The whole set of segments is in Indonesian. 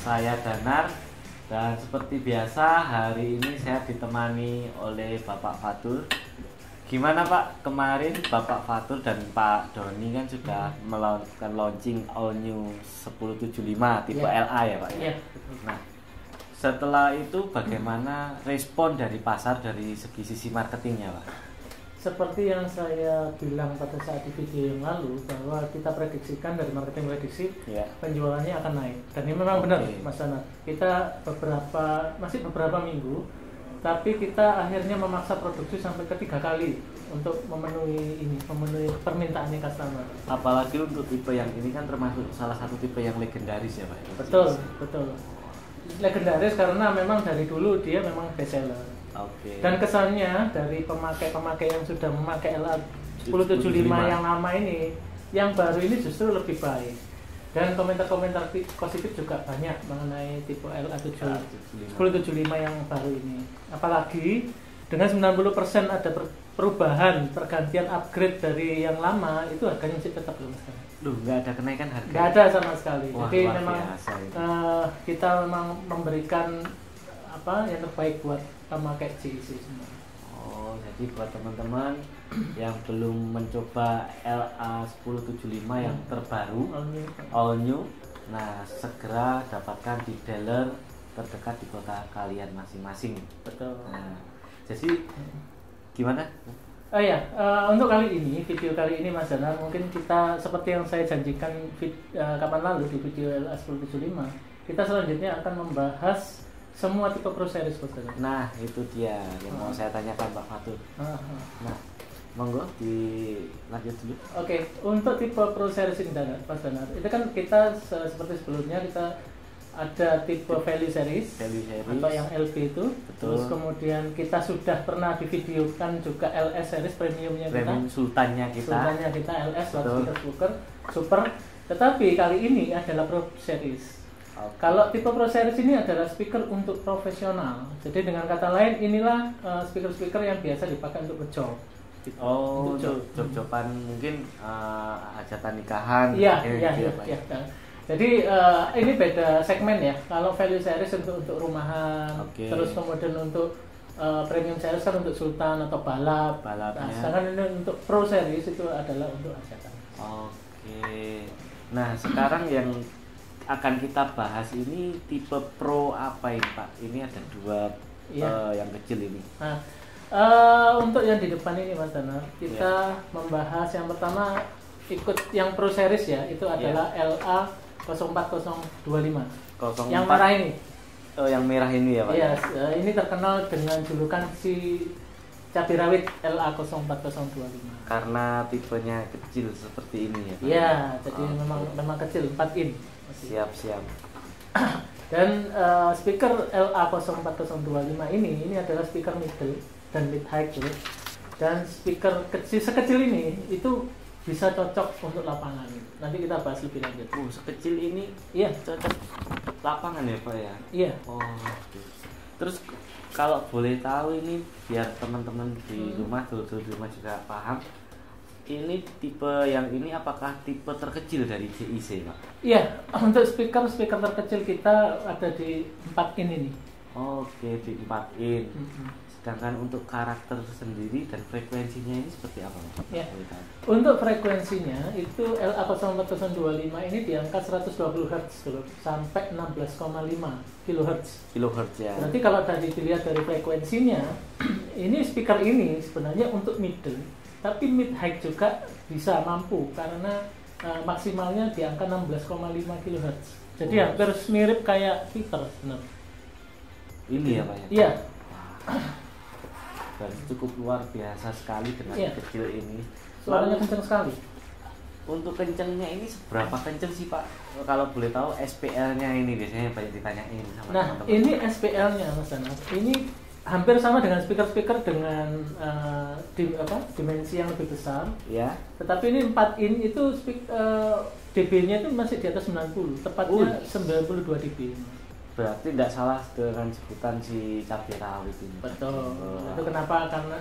saya Danar dan seperti biasa hari ini saya ditemani oleh Bapak Fatur. Gimana Pak, kemarin Bapak Fatur dan Pak Doni kan sudah melakukan launching all new 1075 tipe LA ya Pak ya? Nah, setelah itu bagaimana respon dari pasar dari sisi marketingnya Pak? Seperti yang saya bilang pada saat di video yang lalu, bahwa kita prediksikan dari marketing prediksi penjualannya akan naik. Dan ini memang benar Mas Dana. Kita masih beberapa minggu, tapi kita akhirnya memaksa produksi sampai ke 3 kali untuk memenuhi permintaannya customer. Apalagi untuk tipe yang ini kan termasuk salah satu tipe yang legendaris ya Pak? Betul. Legendaris karena memang dari dulu dia memang best seller. Dan kesannya dari pemakai yang sudah memakai LA 1075 yang lama ini, yang baru ini justru lebih baik. Dan komentar-komentar positif juga banyak mengenai tipe LA 1075 yang baru ini. Apalagi dengan 90% ada perubahan, pergantian upgrade dari yang lama, itu harganya masih tetap belum sekali. Nggak ada kenaikan harga? Nggak ada sama sekali. Wah, jadi memang kita memang memberikan yang terbaik buat pemakai GEC semua. Oh, jadi buat teman-teman yang belum mencoba LA 1075 yang terbaru, all new, nah segera dapatkan di dealer terdekat di kota kalian masing-masing. Betul. Nah, jadi gimana? Untuk video kali ini Mas Danar, mungkin kita seperti yang saya janjikan kapan lalu di video LA 1075, kita selanjutnya akan membahas semua tipe Pro Series Mas Danar. Nah, itu dia yang mau saya tanyakan Pak Fatur. Nah, monggo dilanjut dulu. Oke, untuk tipe Pro Series ini Mas Danar, itu kan kita seperti sebelumnya kita ada tipe Value Series atau yang LB itu. Betul. Terus kemudian kita sudah pernah divideokan juga LS Series premiumnya kita. Sultannya kita LS loudspeaker super. Tetapi kali ini adalah Pro Series. Kalau tipe Pro Series ini adalah speaker untuk profesional. Jadi dengan kata lain, inilah speaker-speaker yang biasa dipakai untuk job. Untuk job-joban mungkin hajatan nikahan. Iya. Jadi ini beda segmen ya. Kalau Value Series untuk rumahan, terus kemudian untuk Premium Series kan untuk sultan atau balapnya. Nah, sedangkan ini untuk Pro Series itu adalah untuk hajatan. Nah, sekarang yang akan kita bahas ini tipe Pro apa ini Pak? Ini ada 2 yang kecil ini. Nah, untuk yang di depan ini Mas Danar, kita membahas yang pertama ikut yang Pro Series ya, itu adalah LA 04025. Yang merah ini. Yang merah ini ya Pak? Iya, ini terkenal dengan julukan si cabai rawit LA 04025. Karena tipenya kecil seperti ini ya Pak? Iya, jadi memang kecil, 4 in. Siap. Dan speaker LA 04025 ini adalah speaker middle dan mid high gitu. Dan speaker sekecil ini itu bisa cocok untuk lapangan. Nanti kita bahas lebih lanjut. Sekecil ini cocok lapangan ya Pak ya? Iya. Terus kalau boleh tahu ini biar teman-teman di rumah, dulur-dulur di rumah juga paham, ini tipe yang ini apakah tipe terkecil dari GEC Pak? Iya, untuk speaker terkecil kita ada di 4 in ini. Di 4 in. Sedangkan untuk karakter sendiri dan frekuensinya ini seperti apa Pak? Ya. Untuk frekuensinya itu LA 04025 ini di angka 120 Hz dulu, sampai 16,5 kHz ya. Nanti kalau dilihat dari frekuensinya, ini speaker ini sebenarnya untuk middle, tapi mid high juga bisa mampu karena maksimalnya di angka 16,5 kHz. Jadi hampir mirip kayak speaker sebenarnya. Ini ya Pak ya? Iya. Dan cukup luar biasa sekali dengan kecil ini. Suaranya kencang sekali. Untuk kencangnya ini seberapa kencang sih Pak? Kalau boleh tahu SPL-nya ini biasanya banyak ditanyain sama teman-teman. Ini SPL-nya Mas Danar. Ini hampir sama dengan speaker dengan dimensi yang lebih besar. Ya. Tetapi ini 4 in itu dB-nya itu masih di atas 90, tepatnya 92 dB. Berarti tidak salah dengan sebutan si cabai rawit ini. Betul. Itu kenapa karena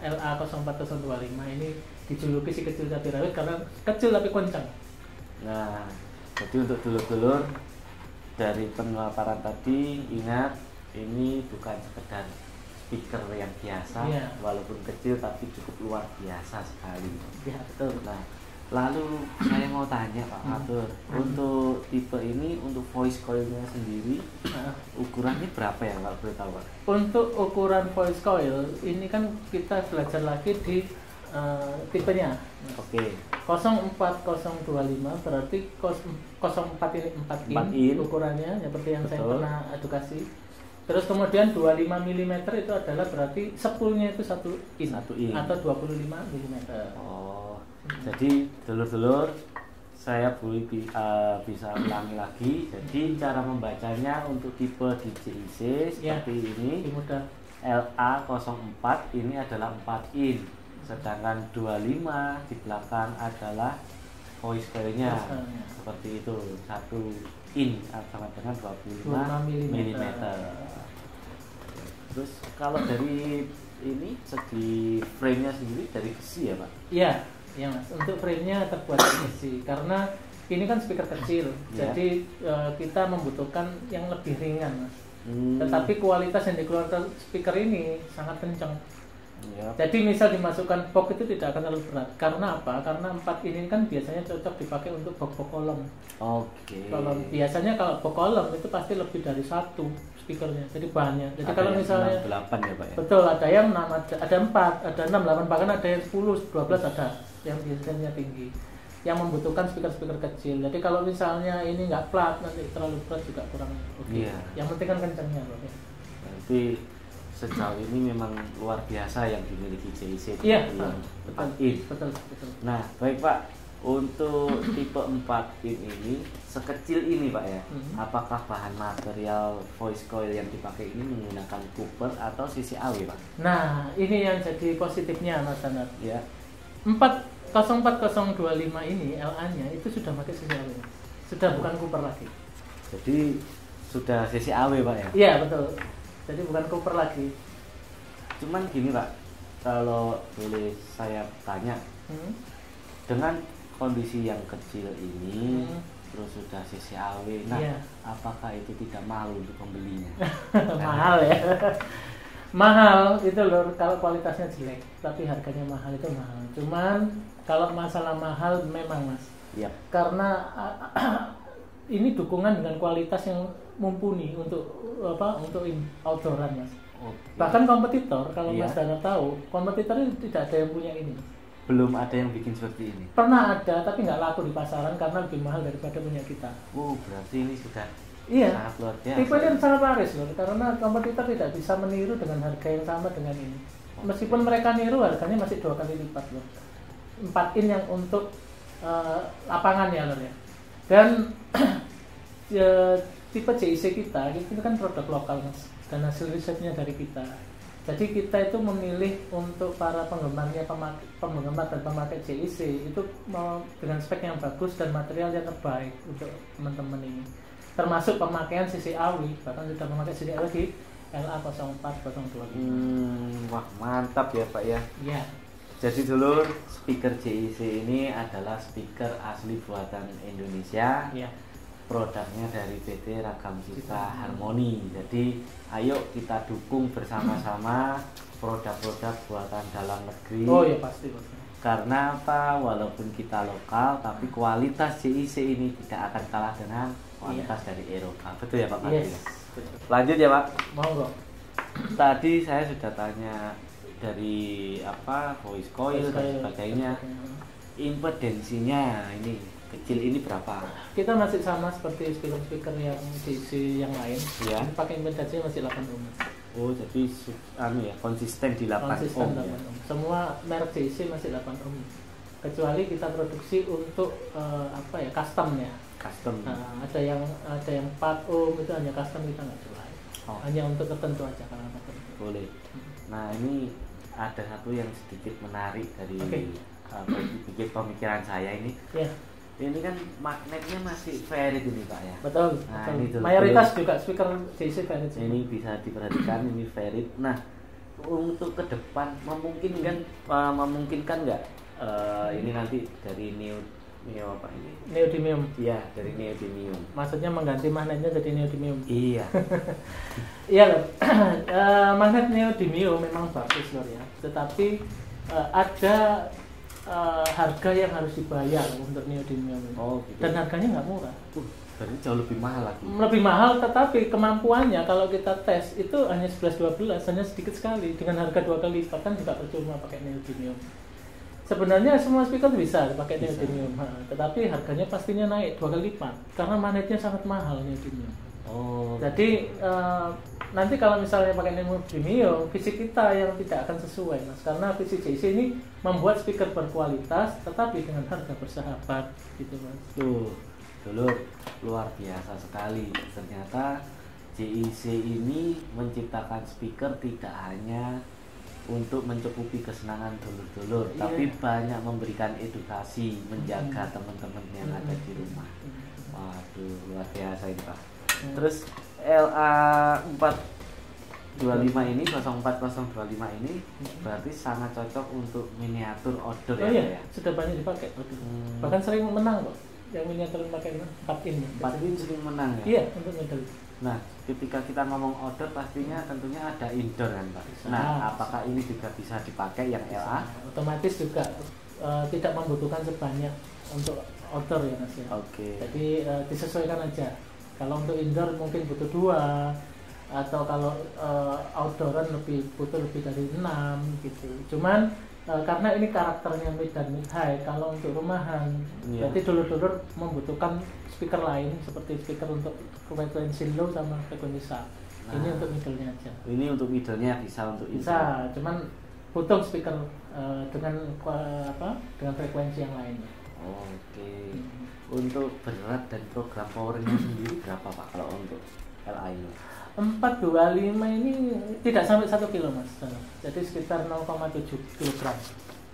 LA 04025 ini dijuluki si kecil cabai rawit karena kecil tapi kencang. Nah, jadi untuk dulur-dulur dari pemaparan tadi, ingat ini bukan sekedar speaker yang biasa, walaupun kecil tapi cukup luar biasa sekali. Ya, betul. Nah, lalu saya mau tanya Pak Fatur, untuk tipe ini, untuk voice coil-nya sendiri, ukurannya berapa ya kalau boleh tahu Pak? Untuk ukuran voice coil ini kan kita belajar lagi di tipenya. Oke. 04025 berarti 04 ini 4 in ukurannya, seperti yang saya pernah edukasi. Terus kemudian 25 mm itu adalah berarti sepulnya itu 1 in atau 25 mm. Oh. Jadi dulur-dulur, saya bisa ulangi lagi. Jadi cara membacanya untuk tipe DJIC seperti ini. LA04 ini adalah 4 in. Sedangkan 25 di belakang adalah voice coil-nya. Seperti itu, 1 in sama dengan 25 mm. Terus kalau dari ini segi frame-nya sendiri dari besi ya Pak? Iya, ya Mas. Untuk frame-nya terbuat dari besi karena ini kan speaker kecil, jadi kita membutuhkan yang lebih ringan Mas. Tetapi kualitas yang dikeluarkan speaker ini sangat kencang. Jadi misal dimasukkan box itu tidak akan terlalu berat. Karena apa? Karena 4 ini kan biasanya cocok dipakai untuk box kolom. Oke. Kalau biasanya kalau box kolom itu pasti lebih dari 1 speakernya. Jadi banyak. Jadi kalau misalnya 8 ya Pak ya. Betul, ada yang 6, ada 4, ada 6, 8, bahkan ada yang 10, 12 ada yang biasanya tinggi. Yang membutuhkan speaker-speaker kecil. Jadi kalau misalnya ini nggak plat, nanti terlalu berat juga kurang oke. Yang penting kan kencangnya. Berarti sejauh ini memang luar biasa yang dimiliki JIC. Iya, betul. Nah, baik Pak, untuk tipe 4 in ini sekecil ini Pak ya, apakah bahan material voice coil yang dipakai ini menggunakan Cooper atau CCAW Pak? Nah, ini yang jadi positifnya Mas Danar. Ya. 04025 ini LA-nya itu sudah pakai CCAW, sudah bukan Cooper lagi. Jadi sudah CCAW Pak ya? Iya betul. Jadi bukan Cooper lagi. Cuman gini Pak, kalau boleh saya tanya, dengan kondisi yang kecil ini, terus sudah CCAW, nah apakah itu tidak mahal untuk pembelinya? Mahal ya. Mahal itu loh kalau kualitasnya jelek, tapi harganya mahal itu mahal. Cuman kalau masalah mahal memang Mas. Iya. Karena ini dukungan dengan kualitas yang mumpuni untuk outdooran Mas. Bahkan kompetitor kalau Mas Dana tahu, kompetitor tidak ada yang punya ini. Belum ada yang bikin seperti ini. Pernah ada tapi nggak laku di pasaran karena lebih mahal daripada punya kita. Berarti ini sudah sangat luar biasa. Tipe ini sangat laris loh, karena kompetitor tidak bisa meniru dengan harga yang sama dengan ini. Meskipun mereka niru, harganya masih 2 kali lipat loh. 4 in yang untuk lapangan ya loh ya. Dan tipe JIC kita itu kan produk lokal Mas, dan hasil risetnya dari kita. Jadi kita itu memilih untuk para penggemar dan pemakai JIC itu dengan spek yang bagus dan material yang terbaik untuk teman-teman ini. Termasuk pemakaian CCAW, bahkan sudah memakai CCAW di LA0402. Wah mantap ya Pak ya. Iya. Jadi dulu speaker JIC ini adalah speaker asli buatan Indonesia. Iya. Produknya dari PT Ragam Cipta Harmoni. Jadi ayo kita dukung bersama-sama produk-produk buatan dalam negeri. Oh ya pasti. Karena apa? Walaupun kita lokal, tapi kualitas JIC ini tidak akan kalah dengan kualitas dari Eropa. Betul ya Pak? Yes. Lanjut ya Pak. Monggo. Tadi saya sudah tanya dari voice coil dan sebagainya. Impedensinya ini kecil ini berapa? Kita masih sama seperti speaker-speaker yang JIC yang lain. Ya. Pakai impedansi masih 8 ohm. Oh, jadi konsisten di 8 ohm. Ya? Semua merek JIC masih 8 ohm. Kecuali kita produksi untuk custom ya. Custom. Nah, ada yang 4 ohm itu hanya custom, kita nggak jual. Hanya untuk tertentu aja kalau tertentu. Boleh. Nah, ini ada satu yang sedikit menarik dari pemikiran saya ini. Yeah. Ini kan magnetnya masih ferrit ini Pak ya. Betul. Nah, betul. Ini mayoritas juga speaker JIC ferrit. Ini bisa diperhatikan ini ferrit. Nah, untuk ke depan memungkinkan nggak ini nanti dari new Mio apa ini? Neodymium. Iya, dari neodymium. Maksudnya mengganti magnetnya jadi neodymium. Iya. Iya loh. Magnet neodymium memang bagus loh ya. Tetapi ada harga yang harus dibayar untuk neodymium. Oh, gitu. Dan harganya nggak murah. Berarti jauh lebih mahal lagi. Lebih mahal, tetapi kemampuannya kalau kita tes itu hanya 11-12, hanya sedikit sekali. Dengan harga 2 kali lipat kan juga percuma pakai neodymium. Sebenarnya semua speaker bisa pakai neodymium, tetapi harganya pastinya naik 2 kali lipat karena magnetnya sangat mahal neodymium. Oh. Jadi nanti kalau misalnya pakai neodymium, fisik kita yang tidak akan sesuai, Mas. Karena fisik JIC ini membuat speaker berkualitas, tetapi dengan harga bersahabat, gitu, Mas. Tuh, dulur, luar biasa sekali. Ternyata JIC ini menciptakan speaker tidak hanya untuk mencukupi kesenangan dulur-dulur, tapi banyak memberikan edukasi, menjaga teman-teman yang ada di rumah. Waduh, luar biasa ini Pak. Terus LA425 ini, 04025 ini berarti sangat cocok untuk miniatur outdoor ya? Sudah banyak dipakai. Bahkan sering menang kok. Yang miniatur pakai 4 in. 4 in sering menang ya? Iya, untuk medal. Nah, ketika kita ngomong outdoor pastinya tentunya ada indoor kan Pak? Nah, apakah ini juga bisa dipakai yang LA? Otomatis juga tidak membutuhkan sebanyak untuk outdoor ya Mas ya. Oke. Jadi disesuaikan aja. Kalau untuk indoor mungkin butuh 2, atau kalau outdooran butuh lebih dari 6 gitu. Cuman karena ini karakternya mid dan mid high, kalau untuk rumahan berarti dulur-dulur membutuhkan speaker lain seperti speaker untuk frekuensi low sama frekuensi sub. Ini untuk middle-nya aja. Ini untuk middle-nya bisa untuk bisa, cuman butuh speaker dengan frekuensi yang lain. Oke. Untuk berat dan program powernya sendiri berapa Pak kalau untuk LA ini? 425 ini tidak sampai 1 kilo Mas, jadi sekitar 0,7 kg.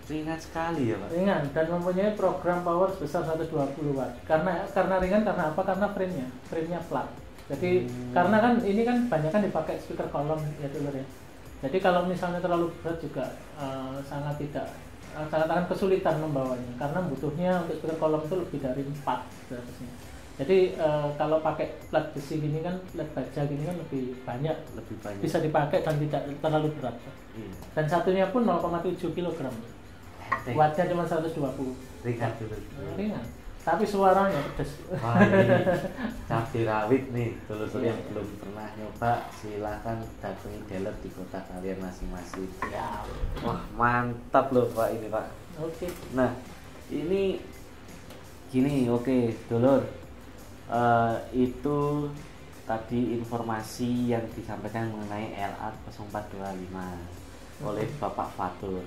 Ringan sekali ya Pak? Ringan, dan mempunyai program power sebesar 120 watt. Karena ringan karena apa? Karena frame-nya flat. Jadi karena kan ini kan banyak kan dipakai speaker kolom ya dulur ya. Jadi kalau misalnya terlalu berat juga sangat akan kesulitan membawanya, karena butuhnya untuk speaker kolom itu lebih dari 4 seharusnya. Jadi kalau pakai plat besi gini kan, plat baja gini kan lebih banyak bisa dipakai dan tidak terlalu berat. Dan satunya pun 0,7 kg. Wattnya cuma 120. Ringan dulu. Ringan. Tapi suaranya pedas. Wah, ini cabai rawit nih, dulur-dulur yang belum pernah nyoba silahkan datangi dealer di kota kalian masing-masing. Ya. Wah, mantap loh Pak ini Pak. Oke. Nah, ini gini, oke, dulur. Itu tadi informasi yang disampaikan mengenai LA0425 oleh Bapak Fatur.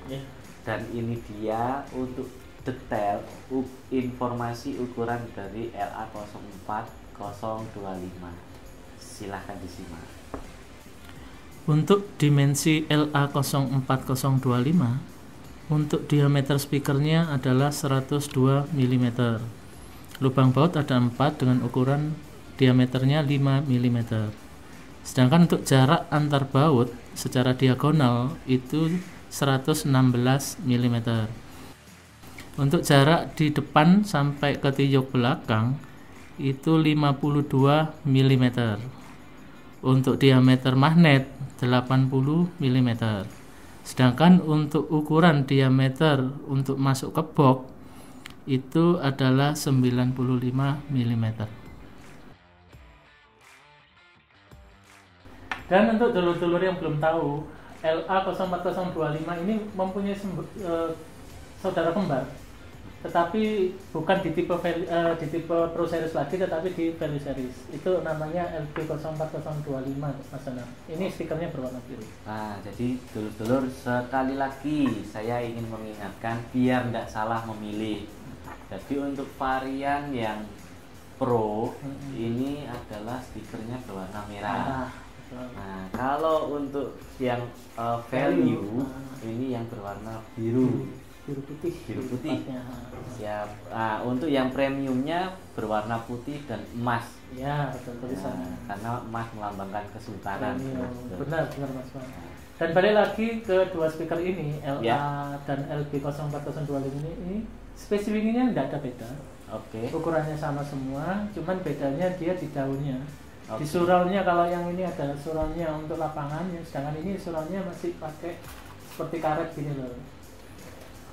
Dan ini dia untuk detail informasi ukuran dari LA04025. Silahkan disimak. Untuk dimensi LA04025, untuk diameter speakernya adalah 102 mm. Lubang baut ada 4 dengan ukuran diameternya 5 mm. Sedangkan untuk jarak antar baut secara diagonal itu 116 mm. Untuk jarak di depan sampai ke tiuk belakang itu 52 mm. Untuk diameter magnet 80 mm. Sedangkan untuk ukuran diameter untuk masuk ke box itu adalah 95 mm. Dan untuk dulur-dulur yang belum tahu, LA04025 ini mempunyai saudara kembar, tetapi bukan di tipe Pro Series lagi, tetapi di Value Series. Itu namanya LB04025 Mas Ana. Ini stikernya berwarna biru. Nah, jadi dulur-dulur sekali lagi saya ingin mengingatkan biar tidak salah memilih. Jadi untuk varian yang Pro ini adalah stikernya berwarna merah. Nah, kalau untuk yang value ini yang berwarna biru putih. Siap. Nah, untuk yang premiumnya berwarna putih dan emas. Ya, betul tulisannya. Karena emas melambangkan kesultanan. Benar Mas. Dan balik lagi ke dua speaker ini, LA dan LB04025 ini spesifikasinya tidak ada beda. Ukurannya sama semua, cuman bedanya dia di daunnya. Di surroundnya, kalau yang ini adalah surroundnya untuk lapangan, sedangkan ini surroundnya masih pakai seperti karet gini loh.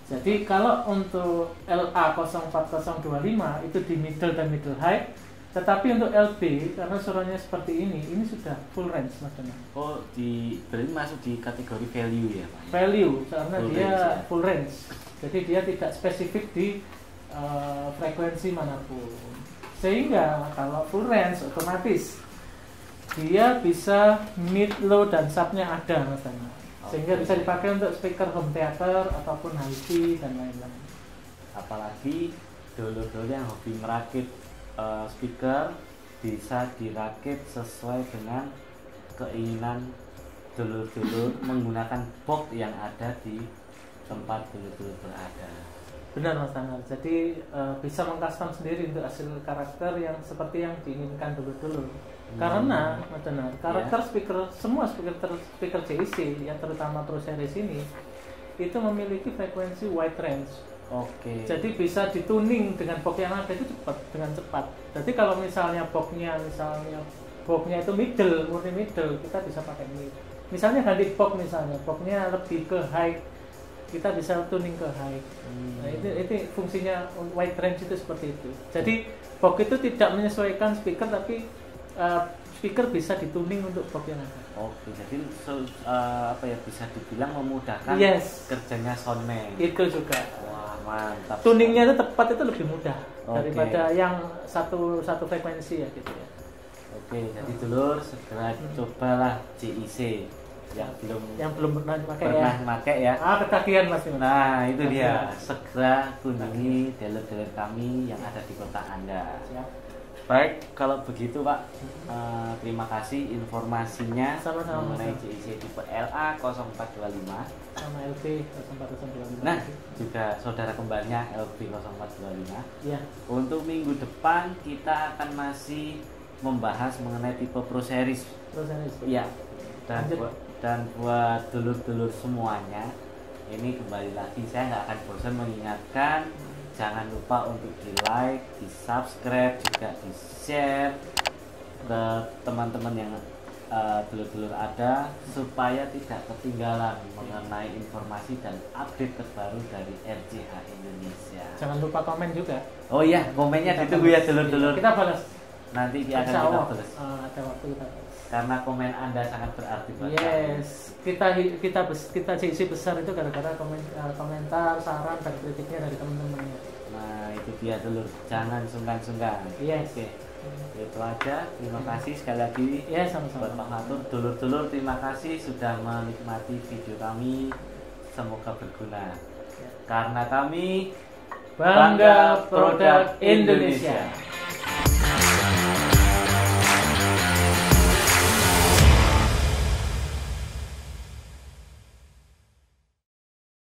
Jadi kalau untuk LA04025 itu di middle dan middle high, tetapi untuk LB karena surroundnya seperti ini sudah full range Mas Donar. Oh, berarti masuk di kategori value ya Pak? Value, karena full dia range, ya? Full range. Jadi dia tidak spesifik di frekuensi manapun. Sehingga kalau full range otomatis dia bisa mid, low dan subnya ada Mas Donar. Sehingga bisa dipakai untuk speaker home theater ataupun hi-fi dan lain-lain. Apalagi dulur-dulur yang hobi merakit speaker bisa dirakit sesuai dengan keinginan dulur-dulur menggunakan box yang ada di tempat dulur-dulur berada. Benar Mas Tanar. Jadi bisa mengcustom sendiri untuk hasil karakter yang seperti yang diinginkan dulur-dulur. Karena Mas Tanar, karakter speaker, semua speaker JIC yang terutama Pro Series ini itu memiliki frekuensi wide range. Jadi bisa dituning dengan box yang ada itu dengan cepat. Jadi kalau misalnya boxnya itu middle, murni middle, kita bisa pakai mid. Misalnya ganti boxnya lebih ke high, kita bisa tuning ke high. Nah itu fungsinya wide range itu seperti itu. Jadi box itu tidak menyesuaikan speaker, tapi speaker bisa dituning untuk box yang ada. Jadi bisa dibilang memudahkan kerjanya soundman. Itu juga. Mantap. Tuningnya itu tepat, itu lebih mudah daripada yang satu frekuensi ya gitu ya. Jadi dulur segera cobalah JIC yang belum pernah pakai ya. Ketagihan Mas. Nah itu dia, segera kunjungi dealer-dealer kami yang ada di kota Anda. Baik, kalau begitu Pak, terima kasih informasinya mengenai JIC tipe LA0425 sama LB04025. Nah, juga saudara kembarnya LB0425. Ya. Untuk minggu depan kita akan masih membahas mengenai tipe Pro Series. Ya. Dan buat dulur-dulur semuanya, ini kembali lagi saya nggak akan bosan mengingatkan. Jangan lupa untuk di like, di subscribe, juga di share ke teman-teman yang dulur-dulur ada, supaya tidak ketinggalan mengenai informasi dan update terbaru dari RJH Indonesia. Jangan lupa komen juga. Oh iya, komennya ditunggu ya dulur-dulur. Kita balas. Nanti akan kita balas. Ada waktu kita balas. Karena komen Anda sangat berarti buat kami. Kita JIC besar itu gara-gara komentar, saran dan kritiknya dari teman-temannya. Nah itu dia dulur, jangan sungkan-sungkan. Itu aja, terima kasih sekali lagi. Sama-sama. Buat Pak Fatur, dulur-dulur terima kasih sudah menikmati video kami, semoga berguna. Karena kami bangga produk Indonesia.